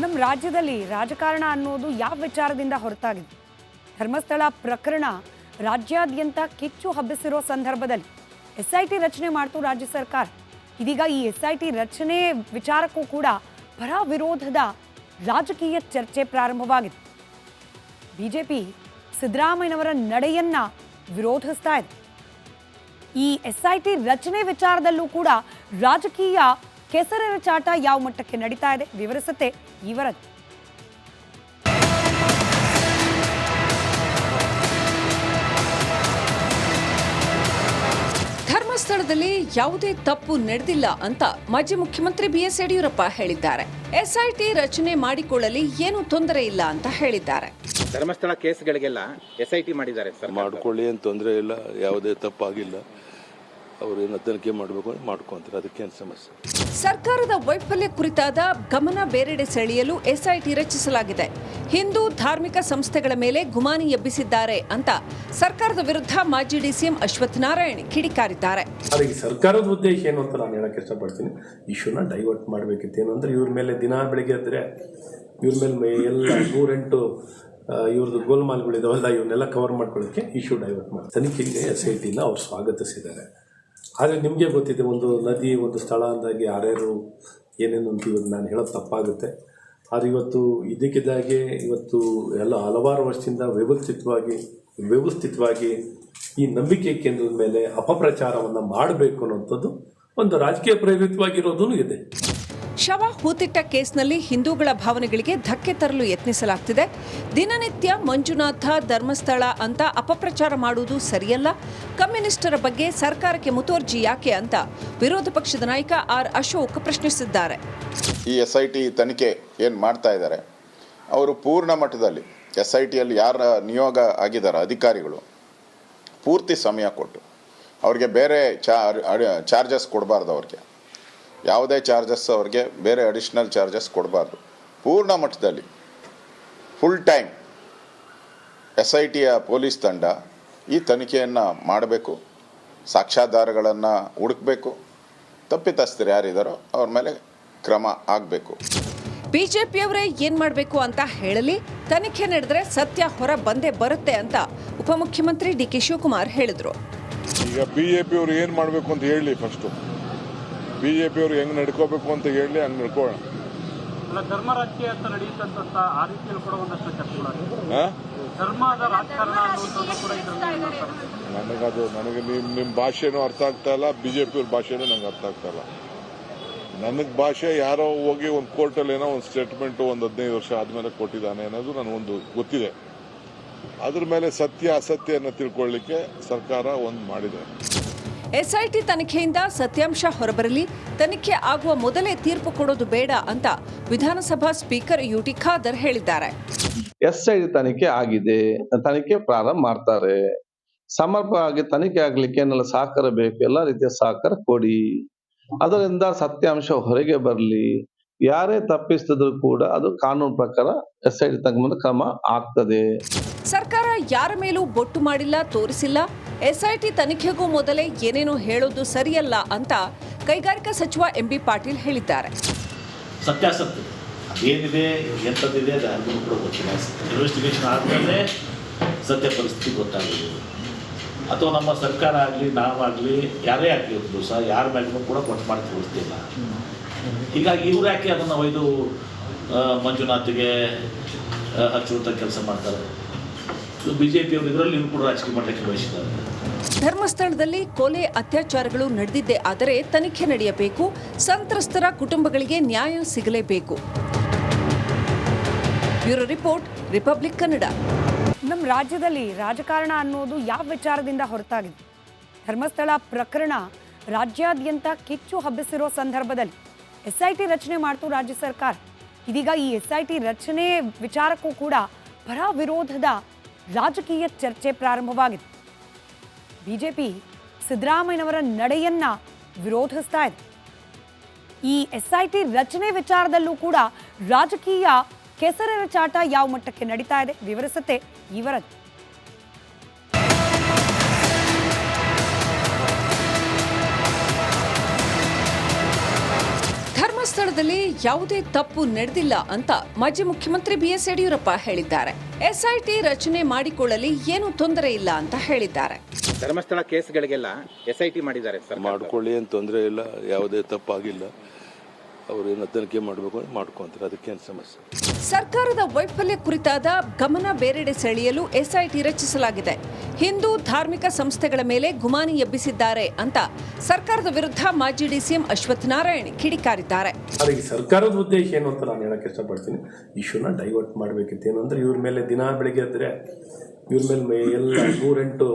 ನಮ್ಮ ರಾಜ್ಯದಲ್ಲಿ ರಾಜಕಾರಣ ಅನ್ನೋದು ಯಾವ ವಿಚಾರದಿಂದ ಹೊರತಾಗಿದೆ? ಧರ್ಮಸ್ಥಳ ಪ್ರಕರಣ ರಾಜ್ಯಾದ್ಯಂತ ಕಿಚ್ಚು ಹಬ್ಬಿಸಿರೋ ಸಂದರ್ಭದಲ್ಲಿ SIT ರಚನೆ ಮಾಡ್ತು ರಾಜ್ಯ ಸರ್ಕಾರ. ಇದೀಗ ಈ SIT ರಚನೆ ವಿಚಾರಕ್ಕೂ ಕೂಡ ಪರ ವಿರೋಧದ ರಾಜಕೀಯ ಚರ್ಚೆ ಪ್ರಾರಂಭವಾಗಿದೆ. ಬಿಜೆಪಿ ಸಿದ್ದರಾಮಯ್ಯನವರ ನಡೆಯನ್ನ ವಿರೋಧಿಸ್ತಾ ಇದೆ. ಈ SIT ರಚನೆ ವಿಚಾರದಲ್ಲೂ ಕೂಡ ರಾಜಕೀಯ ಕೆಸರೆರ ಚಾಟ ಯಾವ ಮಟ್ಟಕ್ಕೆ ನಡೀತಾ ಇದೆ ವಿವರಿಸುತ್ತೆ ಈ ವರದಿ. ಧರ್ಮಸ್ಥಳದಲ್ಲಿ ಯಾವುದೇ ತಪ್ಪು ನಡೆದಿಲ್ಲ ಅಂತ ಮಾಜಿ ಮುಖ್ಯಮಂತ್ರಿ BS ಯಡಿಯೂರಪ್ಪ ಹೇಳಿದ್ದಾರೆ. SIT ರಚನೆ ಮಾಡಿಕೊಳ್ಳಲಿ ಏನು ತೊಂದರೆ ಇಲ್ಲ ಅಂತ ಹೇಳಿದ್ದಾರೆ. ಧರ್ಮಸ್ಥಳ ಕೇಸ್ಗಳಿಗೆಲ್ಲ SIT ಮಾಡಿದ್ದಾರೆ ಸರ್. ಮಾಡ್ಕೊಳ್ಳಿ ಅಂತ ತೊಂದರೆ ಇಲ್ಲ, ಯಾವುದೇ ತಪ್ಪಾಗಿಲ್ಲ. ಅವರೇನು ತನಿಖೆ ಮಾಡಬೇಕು ಮಾಡ್ಕೊಂತಾರೆ, ಅದಕ್ಕೇನು ಸಮಸ್ಯೆ. ಸರ್ಕಾರದ ವೈಫಲ್ಯ ಕುರಿತಾದ ಗಮನ ಬೇರೆಡೆ ಸೆಳೆಯಲು SIT ರಚಿಸಲಾಗಿದೆ. ಹಿಂದೂ ಧಾರ್ಮಿಕ ಸಂಸ್ಥೆಗಳ ಮೇಲೆ ಗುಮಾನಿ ಎಬ್ಬಿಸಿದ್ದಾರೆ ಅಂತ ಸರ್ಕಾರದ ವಿರುದ್ಧ ಮಾಜಿ DCM ಅಶ್ವಥ್ ನಾರಾಯಣ್ ಕಿಡಿಕಾರಿದ್ದಾರೆ. ಸರ್ಕಾರದ ಉದ್ದೇಶ ಏನು ಅಂತ ನಾನು ಹೇಳಕ್ಕೆ ಇಷ್ಟಪಡ್ತೀನಿ. ಇಶ್ಯೂನ ಡೈವರ್ಟ್ ಮಾಡಬೇಕಿತ್ತು. ಏನಂದ್ರೆ ಇವ್ರ ಮೇಲೆ ದಿನ ಬೆಳಿಗ್ಗೆ ಇದ್ರೆ ಇವ್ರ ಮೇಲೆ ಎಲ್ಲ 108 ಇವ್ರದ್ದು ಗೋಲ್ಮಾಲ್ಗಳಿದಾವಲ್ಲ, ಇವನ್ನೆಲ್ಲ ಕವರ್ ಮಾಡ್ಕೊಳ್ಳೋಕ್ಕೆ ಇಶ್ಯೂ ಡೈವರ್ಟ್ ಮಾಡಿ ತನಿಖೆಗೆ SITನ ಅವ್ರು ಸ್ವಾಗತಿಸಿದ್ದಾರೆ. ಆದರೆ ನಿಮಗೆ ಗೊತ್ತಿದೆ, ಒಂದು ನದಿ ಒಂದು ಸ್ಥಳ ಅಂದಾಗೆ ಯಾರ್ಯಾರು ಏನೇನು ಅಂತ ಇವತ್ತು ನಾನು ಹೇಳೋದು ತಪ್ಪಾಗುತ್ತೆ. ಆದರೆ ಇವತ್ತು ಇದಕ್ಕಿದ್ದಾಗೆ ಇವತ್ತು ಎಲ್ಲ ಹಲವಾರು ವರ್ಷದಿಂದ ವ್ಯವಸ್ಥಿತವಾಗಿ ಈ ನಂಬಿಕೆ ಕೇಂದ್ರದ ಮೇಲೆ ಅಪಪ್ರಚಾರವನ್ನು ಮಾಡಬೇಕು ಅನ್ನೋಂಥದ್ದು ಒಂದು ರಾಜಕೀಯ ಪ್ರೇರಿತವಾಗಿರೋದೂ ಇದೆ. ಶವ ಹೂತಿಟ್ಟ ಕೇಸ್ನಲ್ಲಿ ಹಿಂದೂಗಳ ಭಾವನೆಗಳಿಗೆ ಧಕ್ಕೆ ತರಲು ಯತ್ನಿಸಲಾಗ್ತಿದೆ. ದಿನನಿತ್ಯ ಮಂಜುನಾಥ ಧರ್ಮಸ್ಥಳ ಅಂತ ಅಪಪ್ರಚಾರ ಮಾಡುವುದು ಸರಿಯಲ್ಲ. ಕಮ್ಯುನಿಸ್ಟರ ಬಗ್ಗೆ ಸರ್ಕಾರಕ್ಕೆ ಮುತುವರ್ಜಿ ಯಾಕೆ ಅಂತ ವಿರೋಧ ಪಕ್ಷದ ನಾಯಕ R ಅಶೋಕ್ ಪ್ರಶ್ನಿಸಿದ್ದಾರೆ. ಈ SIT ತನಿಖೆ ಏನು ಮಾಡ್ತಾ ಇದ್ದಾರೆ, ಅವರು ಪೂರ್ಣ ಮಟ್ಟದಲ್ಲಿ SITಯಲ್ಲಿ ಯಾರ ನಿಯೋಗ ಆಗಿದ್ದಾರೆ ಅಧಿಕಾರಿಗಳು ಪೂರ್ತಿ ಸಮಯ ಕೊಟ್ಟು ಅವ್ರಿಗೆ ಬೇರೆ ಚಾರ್ಜಸ್ ಕೊಡಬಾರ್ದು. ಅವ್ರಿಗೆ ಯಾವುದೇ ಚಾರ್ಜಸ್, ಅವ್ರಿಗೆ ಬೇರೆ ಅಡಿಷ್ನಲ್ ಚಾರ್ಜಸ್ ಕೊಡಬಾರ್ದು. ಪೂರ್ಣ ಮಟ್ಟದಲ್ಲಿ ಫುಲ್ ಟೈಮ್ SITಯ ಪೊಲೀಸ್ ತಂಡ ಈ ತನಿಖೆಯನ್ನು ಮಾಡಬೇಕು, ಸಾಕ್ಷ್ಯಾಧಾರಗಳನ್ನು ಹುಡುಕಬೇಕು, ತಪ್ಪಿತಸ್ಥರು ಯಾರಿದ್ದಾರೋ ಅವ್ರ ಮೇಲೆ ಕ್ರಮ ಆಗಬೇಕು. ಬಿಜೆಪಿಯವರೇ ಏನ್ ಮಾಡಬೇಕು ಅಂತ ಹೇಳಲಿ, ತನಿಖೆ ನಡೆದ್ರೆ ಸತ್ಯ ಹೊರ ಬಂದೇ ಬರುತ್ತೆ ಅಂತ ಉಪಮುಖ್ಯಮಂತ್ರಿ DK ಶಿವಕುಮಾರ್ ಹೇಳಿದ್ರು. ಈಗ ಬಿಜೆಪಿಯವರು ಏನು ಮಾಡಬೇಕು ಅಂತ ಹೇಳಿ, ಫಸ್ಟು ಬಿಜೆಪಿಯವರು ಹೆಂಗ್ ನಡ್ಕೋಬೇಕು ಅಂತ ಹೇಳಿ ಹಂಗೆ ನಡ್ಕೊಳ್ಳೋಣ. ಧರ್ಮ ರಾಜಕೀಯ ಅಂತ ನಡೆಯುತ್ತಂತ ಆ ರೀತಿಯಲ್ಲಿ ಕೂಡ ಒಂದಷ್ಟು ಚರ್ಚೆಗಳು ಧರ್ಮದ ರಾಜಕಾರಣ ಅನ್ನುವಂಥದ್ದು ಕೂಡ ಇದರಲ್ಲಿ ನನಗೆ ನಿಮ್ಮ ಭಾಷೆನೂ ಅರ್ಥ ಆಗ್ತಾ ಇಲ್ಲ, ಬಿಜೆಪಿಯವ್ರ ಭಾಷೆನೂ ನಂಗೆ ಅರ್ಥ ಆಗ್ತಾ ಇಲ್ಲ. ನನಗೆ ಭಾಷೆ ಯಾರೋ ಹೋಗಿ ಒಂದು ಕೋರ್ಟಲ್ಲಿ ಏನೋ ಒಂದು ಸ್ಟೇಟ್ಮೆಂಟು ಒಂದು 15 ವರ್ಷ ಆದಮೇಲೆ ಕೊಟ್ಟಿದ್ದಾನೆ ಅನ್ನೋದು ನನಗೊಂದು ಗೊತ್ತಿದೆ. ಅದ್ರ ಮೇಲೆ ಸತ್ಯ ಅಸತ್ಯವನ್ನು ತಿಳ್ಕೊಳ್ಳಿಕ್ಕೆ ಸರ್ಕಾರ ಒಂದು ಮಾಡಿದೆ. SIT ತನಿಖೆಯಿಂದ ಸತ್ಯಾಂಶ ಹೊರಬರಲಿ, ತನಿಖೆ ಆಗುವ ಮೊದಲೇ ತೀರ್ಪು ಕೊಡೋದು ಬೇಡ ಅಂತ ವಿಧಾನಸಭಾ ಸ್ಪೀಕರ್ UT ಖಾದರ್ ಹೇಳಿದ್ದಾರೆ. SIT ತನಿಖೆ ಆಗಿದೆ, ತನಿಖೆ ಪ್ರಾರಂಭ ಮಾಡ್ತಾರೆ. ಸಮರ್ಪಕವಾಗಿ ತನಿಖೆ ಆಗ್ಲಿಕ್ಕೆ ಏನೆಲ್ಲ ಸಹಕಾರ ಬೇಕು, ಎಲ್ಲ ರೀತಿಯ ಸಹಕಾರ ಕೊಡಿ. ಅದರಿಂದ ಸತ್ಯಾಂಶ ಹೊರಗೆ ಬರಲಿ. ಯಾರೇ ತಪ್ಪಿಸಿದ್ರು ಕೂಡ ಅದು ಕಾನೂನು ಪ್ರಕಾರ SIT ತಗೊಂಡು ಕ್ರಮ ಆಗ್ತದೆ. ಸರ್ಕಾರ ಯಾರ ಮೇಲೂ ಬೊಟ್ಟು ಮಾಡಿಲ್ಲ, ತೋರಿಸಿಲ್ಲ. SIT ತನಿಖೆಗೂ ಮೊದಲೇ ಏನೇನೋ ಹೇಳೋದು ಸರಿಯಲ್ಲ ಅಂತ ಕೈಗಾರಿಕಾ ಸಚಿವ MB ಪಾಟೀಲ್ ಹೇಳಿದ್ದಾರೆ. ಸತ್ಯಾಸತ್ಯ ಅದೇನಿದೆ ಎಂಥದ್ದಿದೆ ಅದು ಯಾರಿಗೂ ಕೂಡ ಗೊತ್ತಿಲ್ಲ. ಇನ್ವೆಸ್ಟಿಗೇಷನ್ ಆದಮೇಲೆ ಸತ್ಯ ಪರಿಸ್ಥಿತಿ ಗೊತ್ತಾಗೋದು. ಅಥವಾ ನಮ್ಮ ಸರ್ಕಾರ ಆಗಲಿ ನಾವಾಗಲಿ ಯಾರೇ ಆಗಲಿ ಒಂದು ದಿವಸ ಯಾರ ಮೇಲೂ ಕೂಡ ಕೊಟ್ಟು ಮಾಡಿ ತೋರಿಸ್ತಿಲ್ಲ. ಹೀಗಾಗಿ ಇವ್ರು ಯಾಕೆ ಅದನ್ನು ಒಯ್ದು ಮಂಜುನಾಥ್ಗೆ ಹಚ್ಚುವಂಥ ಕೆಲಸ ಮಾಡ್ತಾರೆ? ಬಿಜೆಪಿಯವರು ಇದರಲ್ಲಿ ಕೂಡ ರಾಜಕೀಯ ಮಾಡಲಿಕ್ಕೆ ಬಯಸಿದ್ದಾರೆ. ಧರ್ಮಸ್ಥಳದಲ್ಲಿ ಕೊಲೆ ಅತ್ಯಾಚಾರಗಳು ನಡೆದಿದ್ದೇ ಆದರೆ ತನಿಖೆ ನಡೆಯಬೇಕು. ಸಂತ್ರಸ್ತರ ಕುಟುಂಬಗಳಿಗೆ ನ್ಯಾಯ ಸಿಗಲೇಬೇಕು. Bureau report, republic Kannada. ನಮ್ಮ ರಾಜ್ಯದಲ್ಲಿ ರಾಜಕಾರಣ ಅನ್ನೋದು ಯಾವ ವಿಚಾರದಿಂದ ಹೊರತಾಗಿದೆ? ಧರ್ಮಸ್ಥಳ ಪ್ರಕರಣ ರಾಜ್ಯಾದ್ಯಂತ ಕಿಚ್ಚು ಹಬ್ಬಿಸಿರೋ ಸಂದರ್ಭದಲ್ಲಿ SIT ರಚನೆ ಮಾಡ್ತು ರಾಜ್ಯ ಸರ್ಕಾರ. ಇದೀಗ ಈ SIT ರಚನೆ ವಿಚಾರಕ್ಕೂ ಕೂಡ ಪರ ವಿರೋಧದ ರಾಜಕೀಯ ಚರ್ಚೆ ಪ್ರಾರಂಭವಾಗಿದೆ. ಬಿಜೆಪಿ ಸಿದ್ದರಾಮಯ್ಯನವರ ನಡೆಯನ್ನ ವಿರೋಧಿಸ್ತಾ ಇದೆ. ಈ SIT ರಚನೆ ವಿಚಾರದಲ್ಲೂ ಕೂಡ ರಾಜಕೀಯ ಕೆಸರೆರ ಚಾಟ ಯಾವ ಮಟ್ಟಕ್ಕೆ ನಡೀತಾ ಇದೆ ವಿವರಿಸುತ್ತೆ ಈ ವರದಿ. ಧರ್ಮಸ್ಥಳದಲ್ಲಿ ಯಾವುದೇ ತಪ್ಪು ನಡೆದಿಲ್ಲ ಅಂತ ಮಾಜಿ ಮುಖ್ಯಮಂತ್ರಿ ಬಿಎಸ್ ಯಡಿಯೂರಪ್ಪ ಹೇಳಿದ್ದಾರೆ. ಎಸ್ಐಟಿ ರಚನೆ ಮಾಡಿಕೊಳ್ಳಲಿ ಏನೂ ತೊಂದರೆ ಇಲ್ಲ ಅಂತ ಹೇಳಿದ್ದಾರೆ. ಧರ್ಮಸ್ಥಳ ಕೇಸ್ಗಳಿಗೆಲ್ಲ SIT ಮಾಡಿದ್ದಾರೆ ಸರ್. ಮಾಡ್ಕೊಳ್ಳಿ ಅಂತ ತೊಂದರೆ ಇಲ್ಲ, ಯಾವುದೇ ತಪ್ಪಾಗಿಲ್ಲ. ಅವ್ರೇನು ತನಿಖೆ ಮಾಡಬೇಕು ಮಾಡ್ಕೊಂತಾರೆ, ಅದಕ್ಕೇನು ಸಮಸ್ಯೆ. ಸರ್ಕಾರದ ವೈಫಲ್ಯ ಕುರಿತಾದ ಗಮನ ಬೇರೆಡೆ ಸೆಳೆಯಲು ಎಸ್ಐಟಿ ರಚಿಸಲಾಗಿದೆ. ಹಿಂದೂ ಧಾರ್ಮಿಕ ಸಂಸ್ಥೆಗಳ ಮೇಲೆ ಗುಮಾನಿ ಎಬ್ಬಿಸಿದ್ದಾರೆ ಅಂತ ಸರ್ಕಾರದ ವಿರುದ್ಧ ಮಾಜಿ DCM ಅಶ್ವಥ್ ನಾರಾಯಣ್ ಕಿಡಿಕಾರಿದ್ದಾರೆ. ಆದರೆ ಈ ಸರ್ಕಾರದ ಉದ್ದೇಶ ಏನು ಅಂತ ನಾನು ಹೇಳಕ್ಕೆ ಇಷ್ಟಪಡ್ತೀನಿ. ಇಶ್ಯೂನ ಡೈವರ್ಟ್ ಮಾಡಬೇಕಿತ್ತು. ಏನಂದ್ರೆ ಇವ್ರ ಮೇಲೆ ದಿನ ಬೆಳಿಗ್ಗೆ ಎದ್ದರೆ ಇವ್ರ ಮೇಲೆ ಎಲ್ಲ 108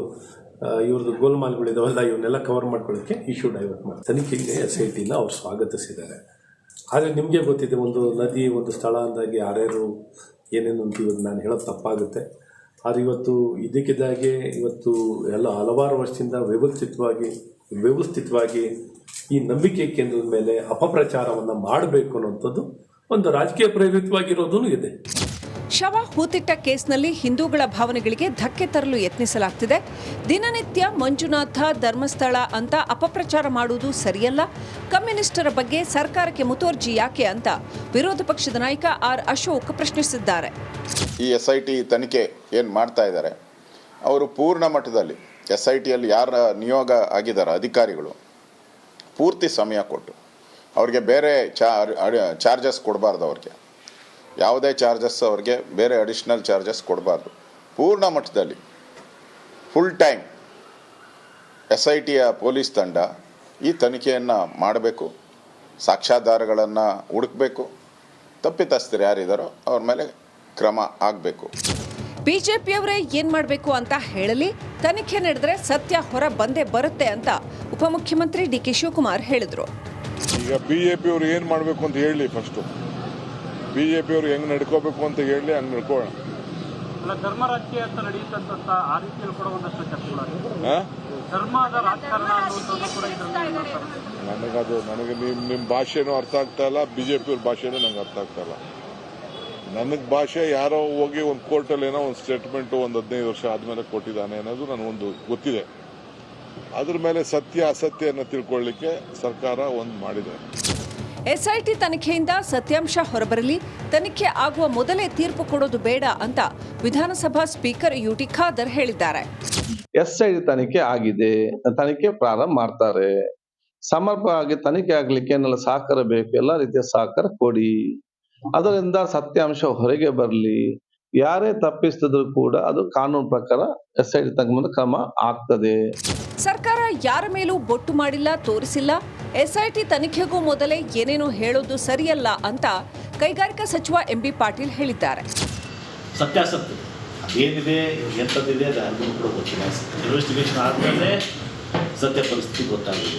ಇವ್ರದ್ದು ಗೋಲ್ಮಾಲ್ಗಳಿದಾವಲ್ಲ, ಇವನ್ನೆಲ್ಲ ಕವರ್ ಮಾಡ್ಕೊಳ್ಳೋಕ್ಕೆ ಇಶ್ಯೂ ಡೈವರ್ಟ್ ಮಾಡಿ ತನಿಖೆಗೆ SITನ ಅವ್ರು ಸ್ವಾಗತಿಸಿದ್ದಾರೆ. ಆದರೆ ನಿಮಗೆ ಗೊತ್ತಿದೆ, ಒಂದು ನದಿ ಒಂದು ಸ್ಥಳ ಅಂದಾಗ ಯಾರ್ಯಾರು ಏನೇನು ಅಂತ ಇವತ್ತು ನಾನು ಹೇಳೋದು ತಪ್ಪಾಗುತ್ತೆ. ಆದರೆ ಇವತ್ತು ಇದಕ್ಕಿದ್ದಾಗೆ ಇವತ್ತು ಎಲ್ಲ ಹಲವಾರು ವರ್ಷದಿಂದ ವ್ಯವಸ್ಥಿತವಾಗಿ ಈ ನಂಬಿಕೆ ಕೇಂದ್ರದ ಮೇಲೆ ಅಪಪ್ರಚಾರವನ್ನು ಮಾಡಬೇಕು ಅನ್ನೋಂಥದ್ದು ಒಂದು ರಾಜಕೀಯ ಪ್ರೇರಿತವಾಗಿರೋದೂ ಇದೆ. ಶವ ಹೂತಿಟ್ಟ ಕೇಸ್ನಲ್ಲಿ ಹಿಂದೂಗಳ ಭಾವನೆಗಳಿಗೆ ಧಕ್ಕೆ ತರಲು ಯತ್ನಿಸಲಾಗ್ತಿದೆ. ದಿನನಿತ್ಯ ಮಂಜುನಾಥ ಧರ್ಮಸ್ಥಳ ಅಂತ ಅಪಪ್ರಚಾರ ಮಾಡುವುದು ಸರಿಯಲ್ಲ. ಕಮ್ಯುನಿಸ್ಟರ ಬಗ್ಗೆ ಸರ್ಕಾರಕ್ಕೆ ಮುತುವರ್ಜಿ ಯಾಕೆ ಅಂತ ವಿರೋಧ ಪಕ್ಷದ ನಾಯಕ ಆರ್ ಅಶೋಕ್ ಪ್ರಶ್ನಿಸಿದ್ದಾರೆ. ಈ SIT ತನಿಖೆ ಏನು ಮಾಡ್ತಾ ಇದ್ದಾರೆ, ಅವರು ಪೂರ್ಣ ಮಟ್ಟದಲ್ಲಿ SITಯಲ್ಲಿ ಯಾರ ನಿಯೋಗ ಆಗಿದ್ದಾರೆ ಅಧಿಕಾರಿಗಳು ಪೂರ್ತಿ ಸಮಯ ಕೊಟ್ಟು ಅವ್ರಿಗೆ ಬೇರೆ ಚಾರ್ಜಸ್ ಕೊಡಬಾರ್ದು. ಅವ್ರಿಗೆ ಯಾವುದೇ ಚಾರ್ಜಸ್, ಅವ್ರಿಗೆ ಬೇರೆ ಅಡಿಷ್ನಲ್ ಚಾರ್ಜಸ್ ಕೊಡಬಾರ್ದು. ಪೂರ್ಣ ಮಟ್ಟದಲ್ಲಿ ಫುಲ್ ಟೈಮ್ SITಯ ಪೊಲೀಸ್ ತಂಡ ಈ ತನಿಖೆಯನ್ನು ಮಾಡಬೇಕು, ಸಾಕ್ಷ್ಯಾಧಾರಗಳನ್ನು ಹುಡುಕಬೇಕು, ತಪ್ಪಿತಸ್ಥರು ಯಾರಿದ್ದಾರೋ ಅವ್ರ ಮೇಲೆ ಕ್ರಮ ಆಗಬೇಕು. ಬಿಜೆಪಿಯವರೇ ಏನ್ ಮಾಡಬೇಕು ಅಂತ ಹೇಳಲಿ, ತನಿಖೆ ನಡೆದ್ರೆ ಸತ್ಯ ಹೊರ ಬಂದೇ ಬರುತ್ತೆ ಅಂತ ಉಪಮುಖ್ಯಮಂತ್ರಿ DK ಶಿವಕುಮಾರ್ ಹೇಳಿದ್ರು. ಈಗ BJPಯವರು ಏನು ಮಾಡಬೇಕು ಅಂತ ಹೇಳಿ, ಫಸ್ಟು BJPಯವರು ಹೆಂಗೆ ನಡ್ಕೋಬೇಕು ಅಂತ ಹೇಳಿ, ಹಂಗೆ ನಡ್ಕೊಳ್ಳೋಣ. ಧರ್ಮ ರಾಜಕೀಯ ಅಂತ ನಡೆಯುತ್ತಂತ ಆ ರೀತಿಯಲ್ಲಿ ಕೂಡ ಒಂದಷ್ಟು ಚರ್ಚೆಗಳಾಗಿದೆ. ಧರ್ಮದ ರಾಜಕಾರಣ ಅನ್ನುವಂಥದ್ದು ಕೂಡ ಇದರಲ್ಲಿ ನನಗೆ ನಿಮ್ಮ ಭಾಷೆನೂ ಅರ್ಥ ಆಗ್ತಾ ಇಲ್ಲ, BJPಯವ್ರ ಭಾಷೆನೂ ನಂಗೆ ಅರ್ಥ ಆಗ್ತಾ ಇಲ್ಲ. ನನಗೆ ಭಾಷೆ ಯಾರೋ ಹೋಗಿ ಒಂದು ಕೋರ್ಟಲ್ಲಿ ಏನೋ ಒಂದು ಸ್ಟೇಟ್ಮೆಂಟು ಒಂದು 15 ವರ್ಷ ಆದಮೇಲೆ ಕೊಟ್ಟಿದ್ದಾನೆ ಅನ್ನೋದು ನನಗೊಂದು ಗೊತ್ತಿದೆ. ಅದ್ರ ಮೇಲೆ ಸತ್ಯ ಅಸತ್ಯನ ತಿಳ್ಕೊಳ್ಳಿಕ್ಕೆ ಸರ್ಕಾರ ಒಂದು ಮಾಡಿದೆ. SIT ತನಿಖೆಯಿಂದ ಸತ್ಯಾಂಶ ಹೊರಬರಲಿ, ತನಿಖೆ ಆಗುವ ಮೊದಲೇ ತೀರ್ಪು ಕೊಡೋದು ಬೇಡ ಅಂತ ವಿಧಾನಸಭಾ ಸ್ಪೀಕರ್ UT ಖಾದರ್ ಹೇಳಿದ್ದಾರೆ. SIT ತನಿಖೆ ಆಗಿದೆ, ತನಿಖೆ ಪ್ರಾರಂಭ ಮಾಡ್ತಾರೆ. ಸಮರ್ಪಕವಾಗಿ ತನಿಖೆ ಆಗ್ಲಿಕ್ಕೆ ಏನೆಲ್ಲ ಸಹಕಾರ ಬೇಕು, ಎಲ್ಲ ರೀತಿಯ ಸಹಕಾರ ಕೊಡಿ. ಅದರಿಂದ ಸತ್ಯಾಂಶ ಹೊರಗೆ ಬರಲಿ. ಯಾರೇ ತಪ್ಪಿಸಿದ್ರು ಕೂಡ ಅದು ಕಾನೂನು ಪ್ರಕಾರ SIT ತಗೊಂಡು ಕ್ರಮ ಆಗ್ತದೆ. ಸರ್ಕಾರ ಯಾರ ಮೇಲೂ ಬೊಟ್ಟು ಮಾಡಿಲ್ಲ, ತೋರಿಸಿಲ್ಲ. SIT ತನಿಖೆಗೂ ಮೊದಲೇ ಏನೇನೋ ಹೇಳೋದು ಸರಿಯಲ್ಲ ಅಂತ ಕೈಗಾರಿಕಾ ಸಚಿವ MB ಪಾಟೀಲ್ ಹೇಳಿದ್ದಾರೆ. ಸತ್ಯಾಸತ್ಯ ಏನಿದೆ ಎಂಥದ್ದಿದೆ ಅದು ಕೂಡ ಗೊತ್ತಿಲ್ಲ. ಇನ್ವೆಸ್ಟಿಗೇಷನ್ ಆದಮೇಲೆ ಸತ್ಯ ಪರಿಸ್ಥಿತಿ ಗೊತ್ತಾಗಿದೆ.